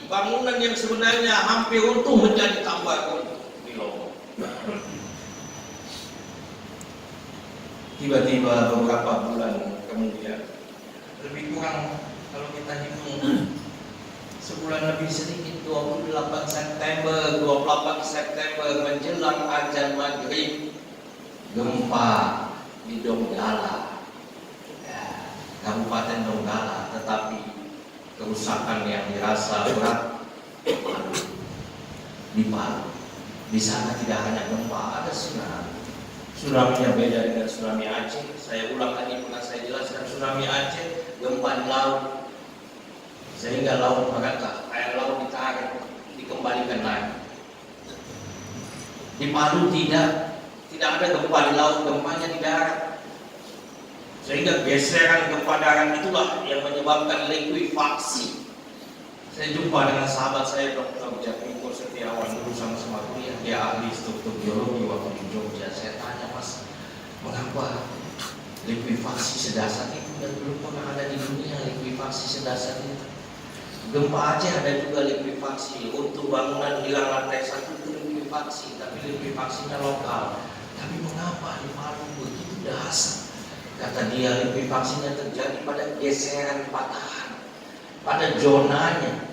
bangunan yang sebenarnya hampir runtuh menjadi tambah runtuh di Lombok. Tiba-tiba beberapa bulan kemudian, lebih kurang kalau kita hitung sebulan lebih sedikit, 28 September menjelang azan maghrib, gempa di Donggala, ya, Kabupaten Donggala, tetapi kerusakan yang dirasa berat di Palu. Di sana tidak hanya gempa, ada tsunami. Tsunami-nya beda dengan tsunami Aceh. Saya ulang tadi pernah saya jelaskan, tsunami Aceh gempa di laut, sehingga laut mereka, air laut ditarik, dikembalikan lagi. Di Palu tidak ada gempa di laut, gempanya di darat. Sehingga geseran gempa darat itulah yang menyebabkan likuifaksi. Saya jumpa dengan sahabat saya Dr. Jatmiko Setiawan, dulu sama-sama kuliah, dia ahli struktur geologi waktu di Jogja. Saya tanya, Mas, mengapa likuifaksi sedasar itu dan belum pernah ada di dunia likuifaksi sedasar itu? Gempa Aceh ada juga likuifaksi, untuk bangunan hilang lantai 1 itu likuifaksi, tapi likuifaksinya lokal. Tapi mengapa di Palu begitu dahsyat? Kata dia, likuifaksinya terjadi pada geseran patahan, pada zonanya.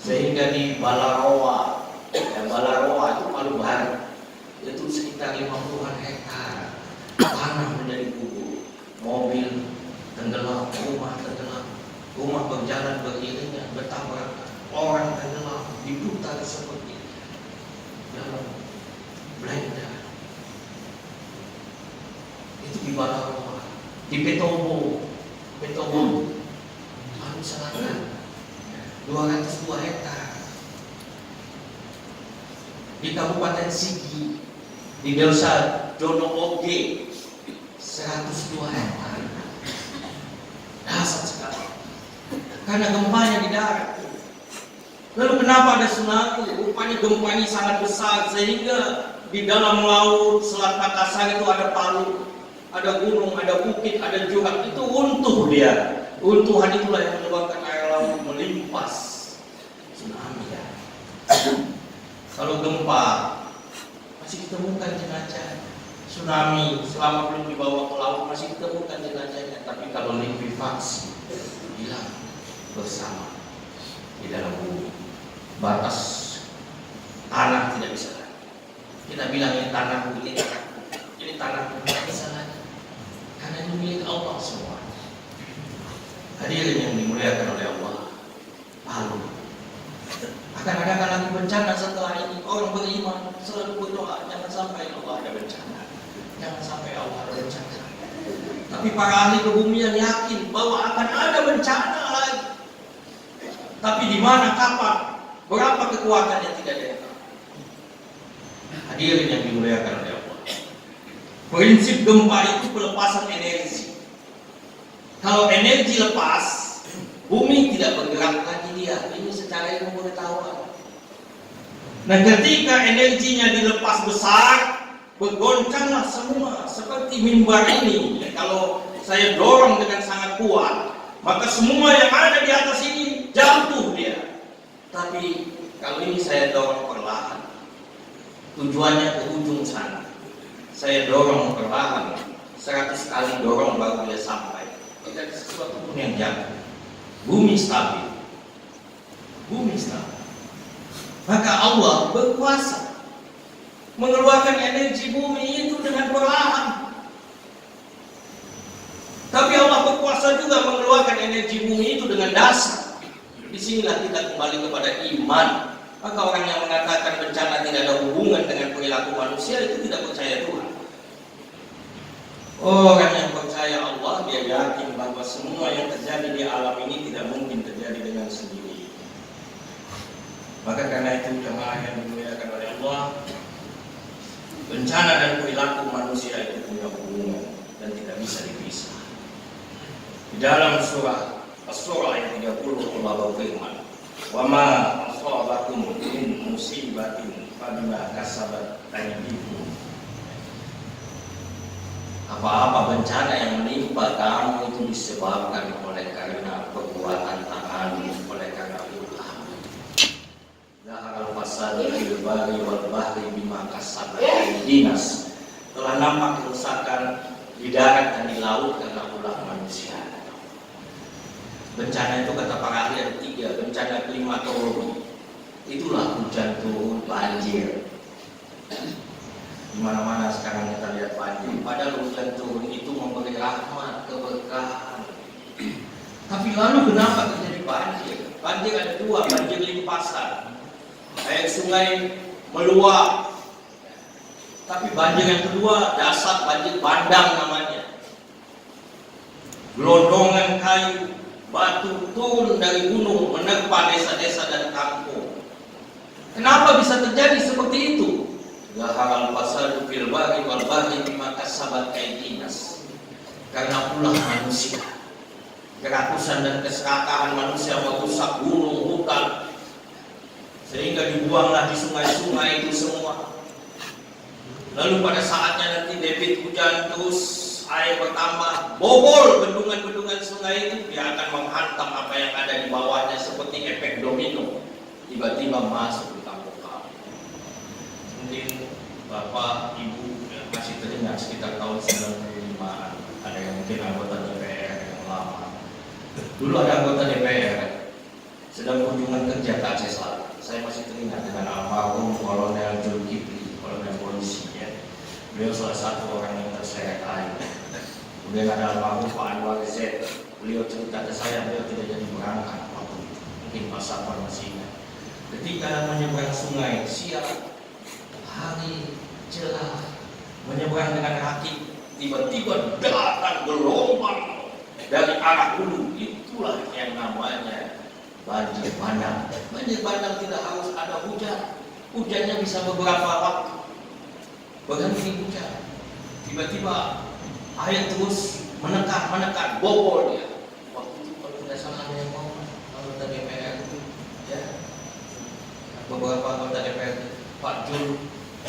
Sehingga di Balaroa itu Palu Barat, itu sekitar 50-an hektar tanah menjadi gugur, mobil tenggelam, rumah berjalan beriringan, bertabrakan, orang tenggelam, diputar seperti dalam blender. Itu di Balaroa. Di Petobo, Palu Selatan, 202 hektar. Di Kabupaten Sigi, di Desa Jono Oge, 102 hektar. Dahsyat sekali. Karena gempanya di darat. Lalu kenapa ada tsunami? Rupanya gempa ini sangat besar sehingga di dalam laut Selat Makassar itu ada palu, ada gunung, ada bukit, ada jurang. Itu runtuh dia. Runtuhan itulah yang menyebabkan air laut melimpas tsunami ya. Kalau gempa masih ditemukan jenazah. Tsunami selama belum dibawa ke laut masih ditemukan jenazahnya. Tapi kalau likuifaksi hilang bersama di dalam bumi. Batas tanah tidak bisa lagi. Kita bilang ini tanah, ini tanah tidak bisa lagi. Karena ini milik Allah semua. Hadirin yang dimuliakan oleh Allah, Palu akan ada lagi bencana setelah ini. Orang beriman selalu berdoa, jangan sampai Allah ada bencana, jangan sampai Allah ada bencana. Tapi para ahli kebumian yakin bahwa akan ada bencana lagi. Tapi di mana, kapan, berapa kekuatannya tidak ada yang tahu. Hadirin yang dimuliakan oleh Allah, prinsip gempa itu pelepasan energi. Kalau energi lepas, bumi tidak bergerak lagi dia. Ini secara ilmu pengetahuan. Nah, ketika energinya dilepas besar, bergoncanglah semua. Seperti mimbar ini, kalau saya dorong dengan sangat kuat, maka semua yang ada di atas ini jatuh dia. Tapi kalau ini saya dorong perlahan, tujuannya ke ujung sana. Saya dorong perlahan, 100 kali dorong baru dia sampai. Tidak ada sesuatu pun yang jatuh. Bumi stabil. Maka Allah berkuasa mengeluarkan energi bumi itu dengan perlahan. Tapi Allah berkuasa juga mengeluarkan energi bumi itu dengan dasar. Disinilah kita kembali kepada iman. Maka orang yang mengatakan bencana tidak ada hubungan dengan perilaku manusia itu tidak percaya Tuhan. Orang yang percaya Allah, dia yakin bahwa semua yang terjadi di alam ini tidak mungkin terjadi dengan sendiri. Maka karena itu jemaah yang dimuliakan oleh Allah, bencana dan perilaku manusia itu punya hubungan dan tidak bisa dipisah. Di dalam surah As-Surah ayat 30 Allah berfirman, "Wa ma asabakum min musibatin fabima kasabat aydikum." Apa-apa bencana yang menimpa kamu itu disebabkan oleh karena perbuatan tangan, oleh karena ulah. fasadu fil barri wal bahri bima kasabat dinas. Telah nampak kerusakan di darat dan di laut karena ulah manusia. Bencana itu kata para ahli ada 3, bencana klimatologi. Itulah hujan turun, banjir. Di mana-mana sekarang kita lihat banjir. Padahal hujan turun itu memberi rahmat, keberkahan. Tapi lalu kenapa terjadi banjir? Banjir ada 2, banjir limpasan. Air sungai meluap. Tapi banjir yang kedua, dasar banjir bandang namanya. Gelondongan kayu, batu turun dari gunung menerpa desa-desa dan kampung. Kenapa bisa terjadi seperti itu? Zaharal fasadu fil barri wal bahri bima kasabat aydinas. Karena ulah manusia. Kerakusan dan keserakahan manusia merusak gunung, hutan, sehingga dibuanglah di sungai-sungai itu semua. Lalu pada saatnya nanti debit hujan terus, air bertambah, bobol bendungan-bendungan sungai itu, dia akan menghantam apa yang ada di bawahnya seperti efek domino. Tiba-tiba masuk di kampung-kampung. Mungkin Bapak, Ibu masih teringat sekitar tahun 95-an, ada yang mungkin anggota DPR yang lama. Dulu ada anggota DPR sedang kunjungan kerja ke Aceh Selatan. Saya masih teringat dengan almarhum Kolonel Zulkifli, kolonel polisi ya. Beliau salah satu orang yang terseret air. Kemudian ada almarhum Pak Anwar Z. Beliau cerita ke saya, beliau tidak jadi berangkat waktu itu. Mungkin Pak Safar masih ingat. Ketika menyeberang sungai, siang, hari, cerah, menyeberang dengan kaki, tiba-tiba datang gelombang dari arah hulu. Itulah yang namanya banjir bandang. Banjir bandang tidak harus ada hujan. Hujannya bisa beberapa waktu. Berhenti hujan. Tiba-tiba air terus menekan, bobol dia. Waktu itu kalau tidak salah ada yang mau anggota DPR itu, ya. Beberapa anggota DPR, Pak Jul,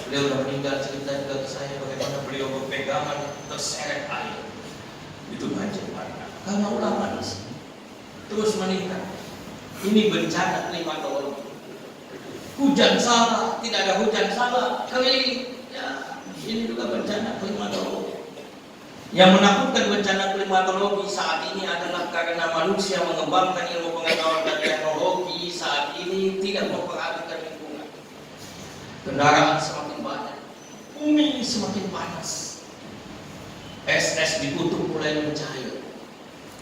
beliau sudah meninggal, cerita juga ke saya bagaimana beliau berpegangan terseret air. Itu banjir bandang. Karena ulah manusia terus meningkat. Ini bencana klimatologi. Hujan salah, tidak ada hujan salah, kering. Ya, ini juga bencana klimatologi. Yang menakutkan bencana klimatologi saat ini adalah karena manusia mengembangkan ilmu pengetahuan dan teknologi saat ini tidak memperhatikan lingkungan. Kendaraan semakin banyak, bumi semakin panas, es di kutub mulai mencair.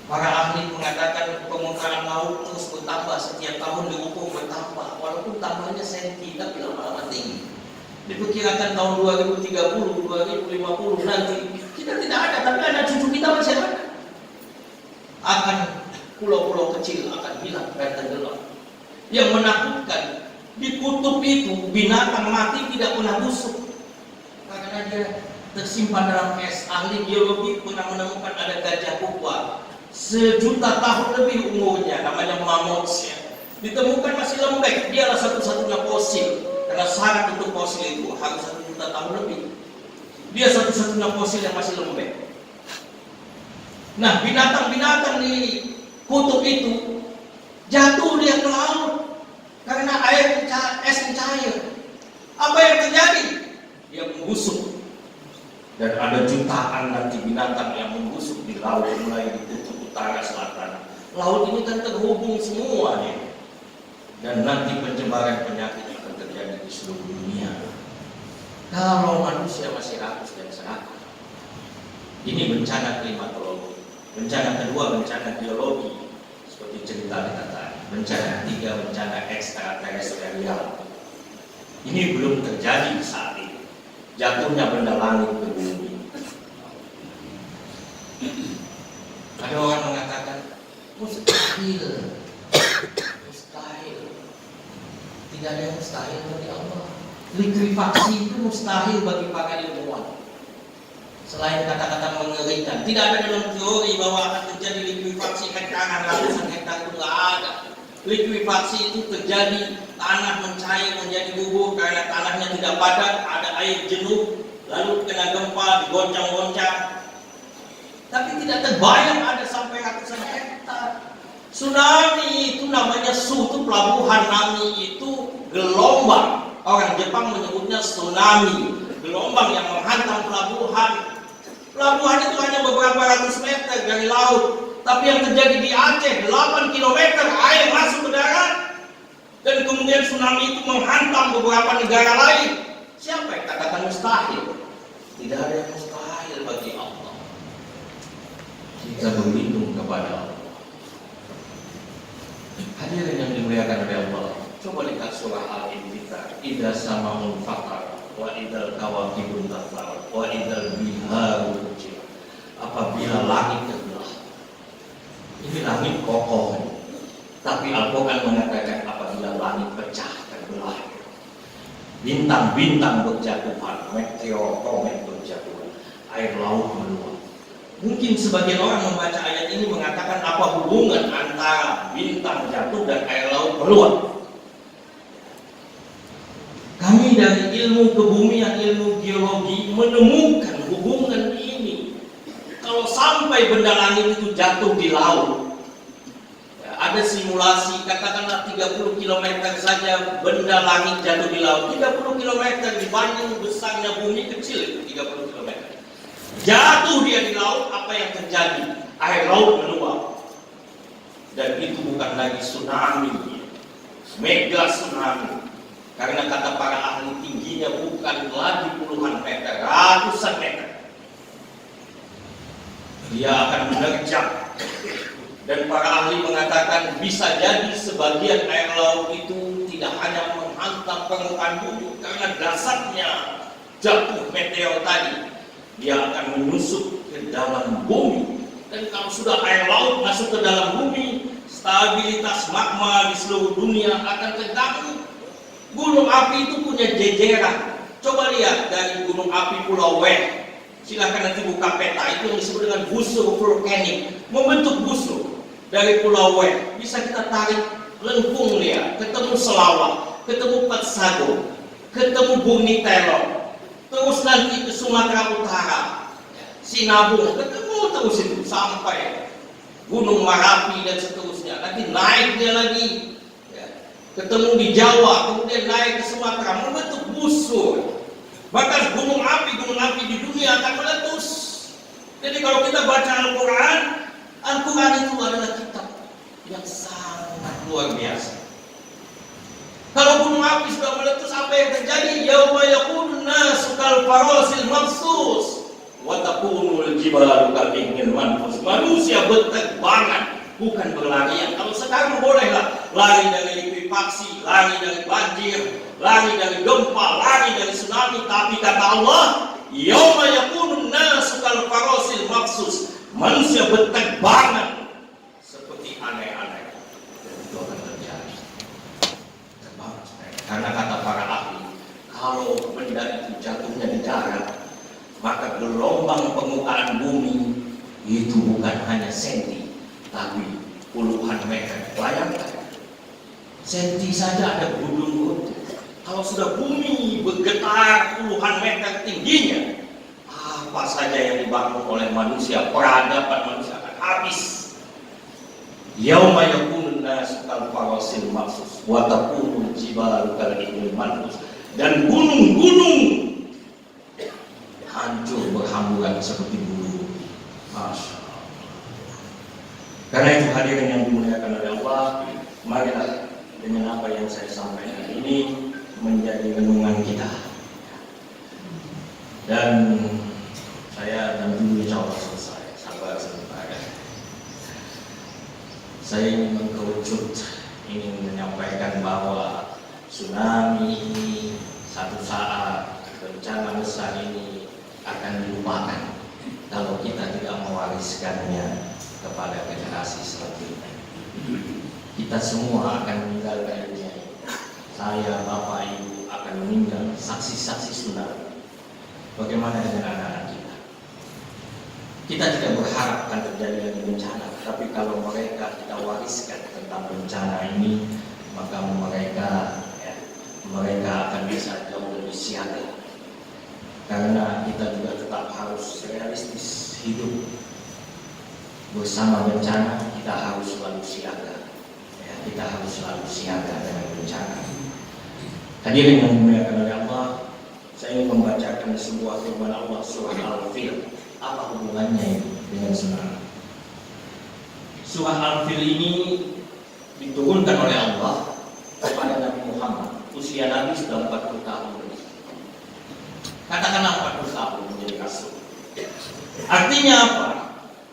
Para ahli mengatakan permukaan laut terus bertambah, setiap tahun diukur bertambah, walaupun tambahnya senti tapi lama-lama tinggi. Diperkirakan tahun 2030, 2050 nanti kita tidak ada, tapi ada cucu kita masih ada. Akan pulau-pulau kecil akan hilang dan tenggelam. Yang menakutkan di kutub itu binatang mati tidak pernah busuk karena dia tersimpan dalam es. Ahli biologi pernah menemukan ada gajah purba 1.000.000 tahun lebih umurnya, namanya mamots ya. Ditemukan masih lembek, dialah satu-satunya fosil. Karena syarat untuk fosil itu harus 1.000.000 tahun lebih. Dia satu-satunya fosil yang masih lembek. Nah, binatang-binatang di kutub itu jatuh dia ke laut karena es mencair. Apa yang terjadi? Dia membusuk. Dan ada jutaan nanti binatang yang membusuk di laut mulai di kutub utara selatan. Laut ini kan terhubung semua nih. Dan nanti penyebaran penyakit akan terjadi di seluruh dunia. Kalau manusia masih rakus dan serakah. Ini bencana klimatologi. Bencana kedua bencana biologi. Seperti cerita kita tadi. Bencana ketiga bencana ekstraterestrial. Ini belum terjadi saat ini. Jatuhnya benda langit ke bumi. Ada orang mengatakan mustahil. Tidak ada yang mustahil bagi Allah. Likuifaksi itu mustahil bagi para ilmuwan. Selain kata-kata mengerikan, tidak ada dalam teori bahwa akan terjadi likuifaksi hektaran ratusan hektar, itu tidak ada. Likuifaksi itu terjadi, tanah mencair menjadi bubur karena tanahnya tidak padat, ada air jenuh, lalu kena gempa, digoncang-goncang. Tapi tidak terbayang ada sampai ratusan hektar. Tsunami itu namanya su, itu pelabuhan, nami itu gelombang. Orang Jepang menyebutnya tsunami, gelombang yang menghantam pelabuhan. Pelabuhan itu hanya beberapa ratus meter dari laut, tapi yang terjadi di Aceh 8 kilometer air masuk ke darat, dan kemudian tsunami itu menghantam beberapa negara lain. Siapa yang katakan mustahil? Tidak ada yang mustahil bagi Allah. Kita berlindung kepada Allah. Hadirin yang dimuliakan oleh Allah, coba lihat surah Al-Infitar. Idza sama'un fatar, wa idzal kawakibun tathar, wa idzal biharu fujirat. Apabila langit terbelah. Ini langit kokoh. Tapi Al-Quran mengatakan apabila langit pecah terbelah. Bintang-bintang berjatuhan, meteor komet berjatuhan, air laut meluap. Mungkin sebagian orang membaca ayat ini mengatakan apa hubungan antara bintang jatuh dan air laut meluap. Kami dari ilmu kebumian, ilmu geologi menemukan hubungan ini. Kalau sampai benda langit itu jatuh di laut, ada simulasi, katakanlah 30 km saja benda langit jatuh di laut. 30 km dibanding besarnya bumi kecil itu 30 km. Jatuh dia di laut, apa yang terjadi? Air laut meluap. Dan itu bukan lagi tsunami, mega tsunami. Karena kata para ahli tingginya bukan lagi puluhan meter, ratusan meter. Dia akan menerjang. Dan para ahli mengatakan bisa jadi sebagian air laut itu tidak hanya menghantam permukaan bumi karena dasarnya jatuh meteor tadi, dia akan menyusup ke dalam bumi. Dan kalau sudah air laut masuk ke dalam bumi, stabilitas magma di seluruh dunia akan terganggu. Gunung api itu punya jejeran. Coba lihat dari gunung api Pulau Weh. Silakan nanti buka peta, itu yang disebut dengan busur vulkanik, membentuk busur. Dari Pulau Weh bisa kita tarik lengkung dia, ketemu Selawak, ketemu Patsago, ketemu Bumi Telor, terus nanti ke Sumatera Utara, Sinabung, ketemu terus itu sampai Gunung Marapi dan seterusnya. Nanti naik dia lagi, ketemu di Jawa, kemudian naik ke Sumatera, membentuk busur. Bahkan gunung api di dunia akan meletus. Jadi kalau kita baca Al-Quran, Al-Quran itu adalah kitab yang sangat luar biasa. Kalau gunung api sudah meletus, apa yang terjadi? Yauma yakunun nasu kal farasil mabsus wa takunul jibalu kal ihnil manfus. Manusia berterbangan, bukan berlarian. Kalau sekarang bolehlah lari dari likuifaksi, lari dari banjir, lari dari gempa, lari dari tsunami. Tapi kata Allah, yauma yakunun nasu kal farasil mabsus. Manusia berterbangan seperti aneh-aneh. Dan itu akan terjadi. Terbangan. Karena kata para ahli, kalau benda itu jatuhnya di darat, maka gelombang permukaan bumi itu bukan hanya senti, tapi puluhan meter. Bayangkan, senti saja ada gunung-gunung. Kalau sudah bumi bergetar puluhan meter tingginya, apa saja yang dibangun oleh manusia, peradaban manusia akan habis. Yauma yakunun nasu kal farasil mabsus wa takunul jibalu kal ihnil manfus. Dan gunung-gunung hancur berhamburan seperti bulu. Masya Allah. Karena itu hadirin yang dimuliakan oleh Allah, marilah dengan apa yang saya sampaikan ini menjadi renungan kita. Dan saya nanti insya Allah selesai. Sabar sebentar. Saya ingin mengkerucut, ingin menyampaikan bahwa tsunami satu saat, bencana besar ini akan dilupakan kalau kita tidak mewariskannya kepada generasi selanjutnya. Kita semua akan meninggalkan dunia ini. Saya, Bapak, Ibu akan meninggal, saksi-saksi tsunami. Bagaimana dengan anak-anak kita? Kita tidak berharap akan terjadi lagi bencana, tapi kalau mereka kita wariskan tentang bencana ini, maka mereka akan bisa jauh lebih siaga. Karena kita juga tetap harus realistis hidup bersama bencana. Kita harus selalu siaga. Kita harus selalu siaga dengan bencana. Hadirin yang dimuliakan oleh Allah, saya ingin membacakan sebuah firman Allah surah Al-Fil. Apa hubungannya ini dengan semangat? Surah Al-Fil ini diturunkan oleh Allah kepada Nabi Muhammad. Usia Nabi sudah 40 tahun. Katakanlah 40 tahun menjadi rasul. Artinya apa?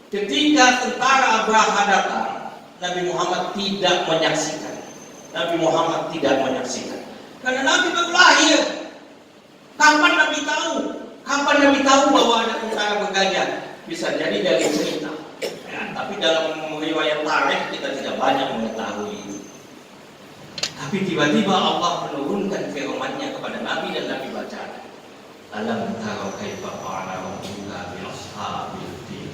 Ketika tentara Abraha datang, Nabi Muhammad tidak menyaksikan. Nabi Muhammad tidak menyaksikan. Karena Nabi baru lahir. Kapan Nabi tahu? Kapan Nabi tahu bahwa ada tentara bergajah? Bisa jadi dari cerita. Ya, tapi dalam riwayat tarikh kita tidak banyak mengetahui itu. Tapi tiba-tiba Allah menurunkan firman-Nya kepada Nabi dan Nabi baca. Alam tara kaifa fa'ala rabbuka bi ashabil fil.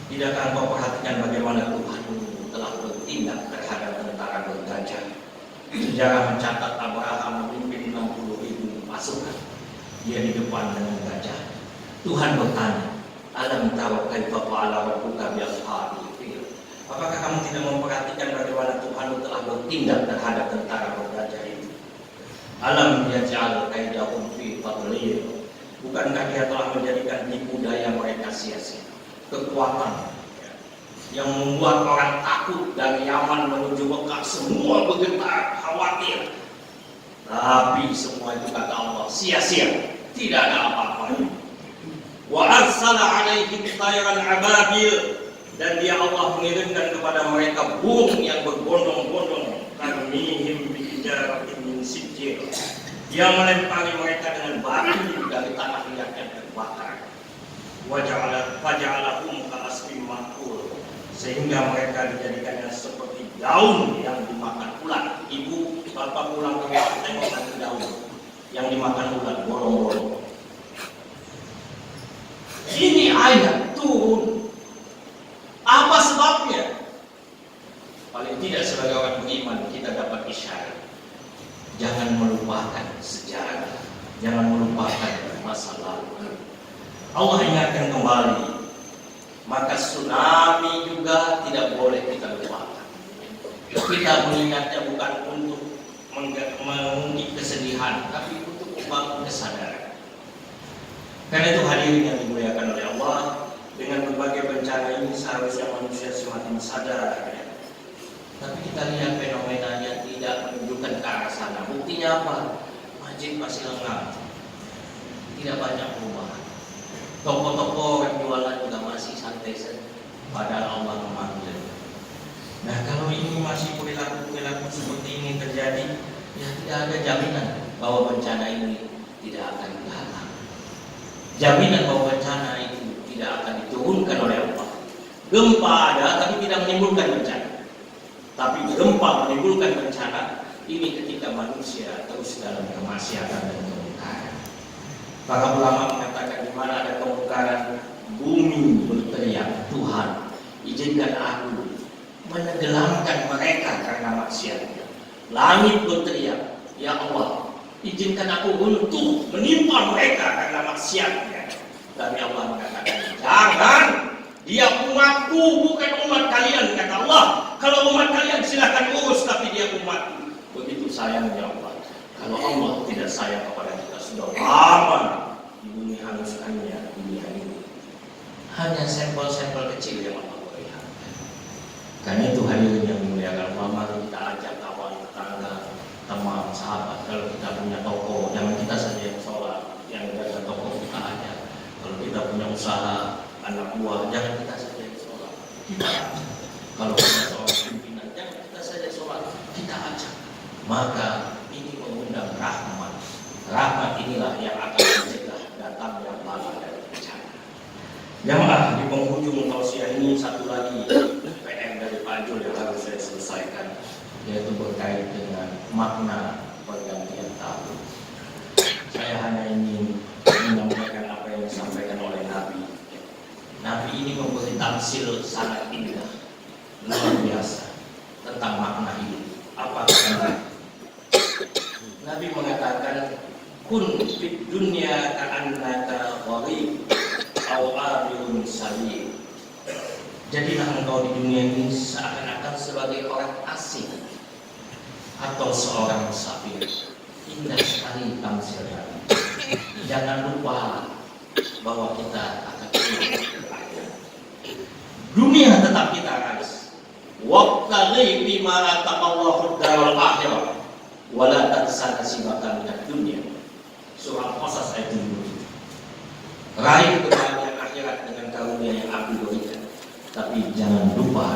Tidakkah engkau perhatikan bagaimana Tuhanmu telah bertindak terhadap tentara bergajah? Sejarah mencatat Abraham memimpin 60.000 pasukan. Dia di depan dengan gajah. Tuhan bertanya, alam tara kaifa fa'ala rabbuka bi ashabil fil. Apakah kamu tidak memperhatikan bagaimana Tuhanmu telah bertindak terhadap tentara bergajah itu? Alam yaj'al kaidahum fi tadlil. Bukankah Dia telah menjadikan tipu daya mereka sia-sia? Kekuatan yang membuat orang takut dari Yaman menuju Mekah, semua bergetar, khawatir. Tapi semua itu kata Allah sia-sia, tidak ada apa-apanya. Wa arsala 'alaihim tayran ababil, dan Dia Allah mengirimkan kepada mereka burung yang berbondong-bondong, tarmihim bi hijaratin min sijil, yang melempari mereka dengan batu dari tanah liat yang terbakar. Wa ja'alahum ka'asfin ma'kul, sehingga mereka dijadikannya seperti daun yang dimakan ulat. Ibu bapak pulang ke rumah tengok nanti daun yang dimakan ulat, bolong-bolong. Ini ayat turun. Apa sebabnya? Paling tidak sebagai orang beriman kita dapat isyarat. Jangan melupakan sejarah, jangan melupakan masa lalu. Allah ingatkan kembali. Maka tsunami juga tidak boleh kita lupakan. Kita mengingatnya bukan untuk mengungkit kesedihan, tapi untuk membangun kesadaran. Karena itu hadirin yang dimuliakan oleh Allah, dengan berbagai bencana ini seharusnya manusia semakin sadar. Tapi kita lihat fenomenanya tidak menunjukkan ke arah sana. Buktinya apa? Masjid masih lengang, tidak banyak perubahan. Toko-toko yang jualan juga masih santai saja, padahal Allah memanggil. Nah, kalau ini masih perilaku seperti ini terjadi, ya tidak ada jaminan bahwa bencana ini tidak akan datang. Jaminan bahwa bencana itu tidak akan diturunkan oleh Allah. Gempa ada, tapi tidak menimbulkan bencana. Tapi gempa menimbulkan bencana ini ketika manusia terus dalam kemaksiatan dan kemungkaran. Para ulama mengatakan di mana ada kemungkaran, bumi berteriak, Tuhan, izinkan aku menenggelamkan mereka karena maksiatnya. Langit berteriak, ya Allah, izinkan aku untuk menimpa mereka karena maksiatnya. Tapi Allah mengatakan, jangan, dia umatku bukan umat kalian, kata Allah. Kalau umat kalian silakan urus, tapi dia umatku. Begitu sayangnya Allah. Kalau Allah tidak sayang kepada kita, sudah lama di bumi hanguskannya dunia ini. Hanya sampel-sampel kecil yang Allah berikan. Karena itu hadirin yang dimuliakan Allah, mari kita ajak kawan, tetangga, teman, sahabat. Kalau kita punya toko, jangan kita saja yang sholat, yang jaga toko kita aja. Kalau kita punya usaha, anak buah, jangan kita saja yang sholat, kita ajak. Kalau kita seorang pimpinan, jangan kita saja sholat, kita ajak. Maka ini mengundang rahmat. Rahmat inilah yang akan mencegah datangnya bala dari bencana. Jamaah, di penghujung tausiah ini satu lagi PR dari Pak Jul yang harus saya selesaikan, yaitu berkait dengan makna pergantian tahun. Saya hanya ingin menyampaikan apa yang disampaikan oleh Nabi. Nabi ini memberi tamsil sangat indah, luar biasa tentang makna hidup. Apa kata Nabi mengatakan, kun fid dunya ka'annaka gharib aw abirun sabil. Jadilah engkau di dunia ini seakan-akan sebagai orang asing atau seorang musafir. indah sekali tamsil tadi. Jangan lupa bahwa kita akan berakhir. Dunia tetap kita raih. Waqtaghi bima ataqallahu darul akhirah wala tansa nasibaka minad dunya. Surah Qasas ayat 7. Raih kebahagiaan akhirat dengan karunia yang Aku berikan, tapi jangan lupa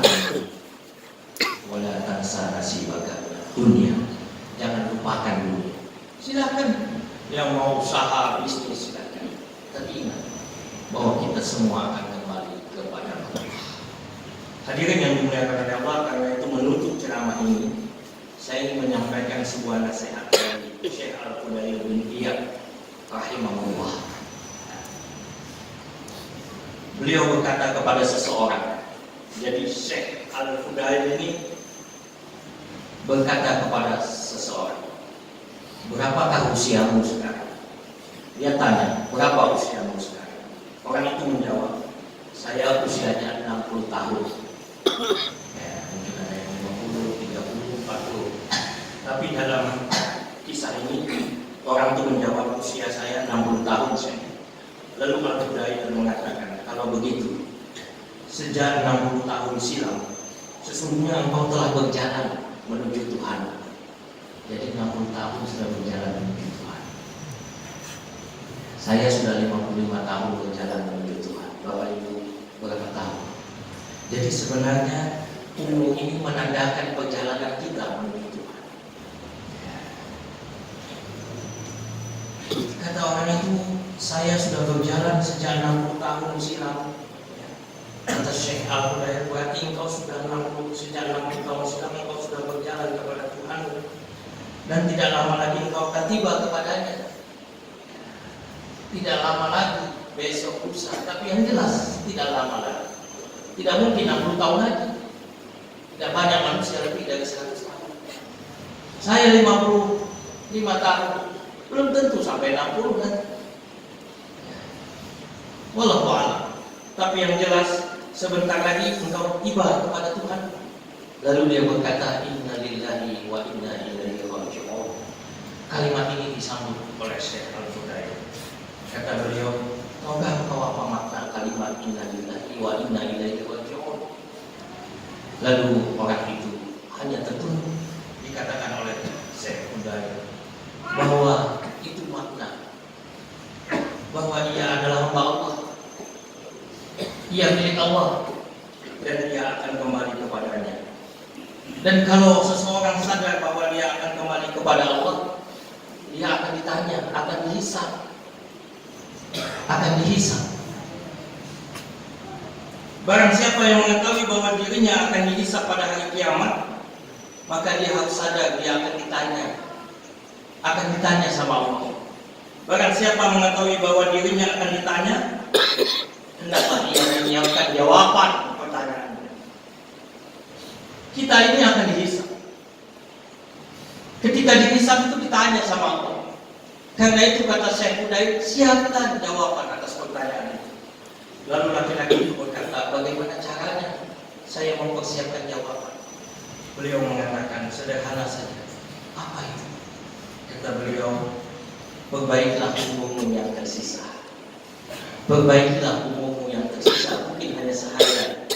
wala tansa nasibaka minad dunya. Jangan lupakan dunia. Silakan yang mau usaha bisnis silakan, tapi ingat bahwa kita semua akan kembali kepada Allah. Hadirin yang dimuliakan oleh Allah, karena itu menutup ceramah ini, saya ingin menyampaikan sebuah nasihat dari Syekh Al-Fudail bin Iyad rahimahullah. Beliau berkata kepada seseorang, jadi Syekh Al-Fudail ini berkata kepada seseorang, berapakah usiamu sekarang? Dia tanya, berapa usiamu sekarang? Orang itu menjawab, saya usianya 60 tahun. Ya, mungkin ada yang 50, 30, 40. Tapi dalam kisah ini, orang itu menjawab, usia saya 60 tahun. Lalu Al-Fudail mengatakan, kalau begitu, sejak 60 tahun silam, sesungguhnya engkau telah berjalan menuju Tuhan. Jadi 60 tahun sudah berjalan menuju Tuhan. Saya sudah 55 tahun berjalan menuju Tuhan. Bapak Ibu berapa tahun? Jadi sebenarnya umur ini menandakan perjalanan kita menuju Tuhan. Kata orang itu, saya sudah berjalan sejak 60 tahun silam. Kata Syekh Al-Fudail, berarti engkau sudah sejak 60 tahun silam engkau sudah berjalan kepada Tuhan, dan tidak lama lagi engkau akan tiba kepadanya. Tidak lama lagi, besok lusa, tapi yang jelas tidak lama lagi. Tidak mungkin 60 tahun lagi. Tidak banyak manusia lebih dari 100 tahun. Saya 55 tahun, belum tentu sampai 60 kan. Wallahu a'lam. Tapi yang jelas sebentar lagi engkau tiba kepada Tuhan. Lalu dia berkata, inna lillahi wa inna ilaihi raji'un. Kalimat ini disambut oleh Syekh Al-Fudail. Kata beliau, tahukah engkau apa makna kalimat inna lillahi wa inna ilaihi raji'un? Lalu orang itu hanya tertunduk. Dikatakan oleh Syekh Al-Fudail bahwa itu makna bahwa ia adalah hamba Allah, ia milik Allah, dan dia akan kembali kepadanya. Dan kalau seseorang sadar bahwa dia akan kembali kepada Allah, dia akan ditanya, akan dihisab. Barang siapa yang mengetahui bahwa dirinya akan dihisab pada hari kiamat, maka dia harus sadar dia akan ditanya sama Allah. Barang siapa mengetahui bahwa dirinya akan ditanya, hendaklah dia menyiapkan jawaban pertanyaan. Kita ini akan dihisab. Ketika dihisab itu ditanya sama Allah. Karena itu kata Syekh Fudail, siapkan jawaban atas pertanyaan itu. Lalu laki-laki itu berkata, bagaimana caranya saya mempersiapkan jawaban? Beliau mengatakan, sederhana saja. Apa itu? Kata beliau, perbaikilah umurmu yang tersisa. Perbaikilah umurmu yang tersisa. Mungkin hanya seharian,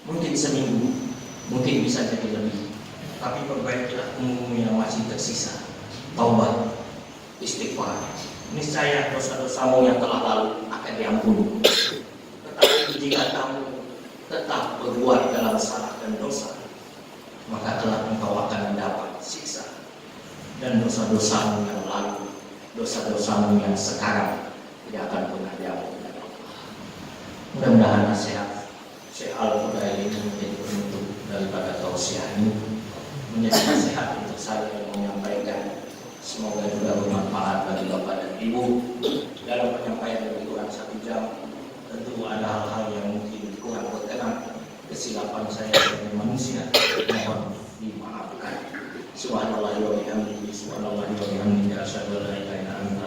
mungkin seminggu, mungkin bisa jadi lebih. Tapi perbaikilah umurmu yang masih tersisa. Taubat, istighfar. Niscaya dosa-dosamu yang telah lalu akan diampuni. Tetapi jika kamu tetap berbuat dalam salah dan dosa, maka kelak engkau akan mendapat siksa. Dan dosa-dosamu yang lalu, dosa-dosamu yang sekarang tidak akan pernah diampuni oleh Allah. Mudah-mudahan nasihat Syekh Al-Fudail ini menjadi penutup daripada tausiah ini, menjadi nasihat untuk saya yang menyampaikan. Semoga juga bermanfaat bagi Bapak dan Ibu. Dalam penyampaian lebih kurang 1 jam, tentu ada hal-hal yang mungkin kurang berkenan. Kesilapan saya sebagai manusia mohon dimaafkan. Subhanallah wa bihamdihi, subhanallah wa bihamdihi, asyhadu an la ilaha illa anta,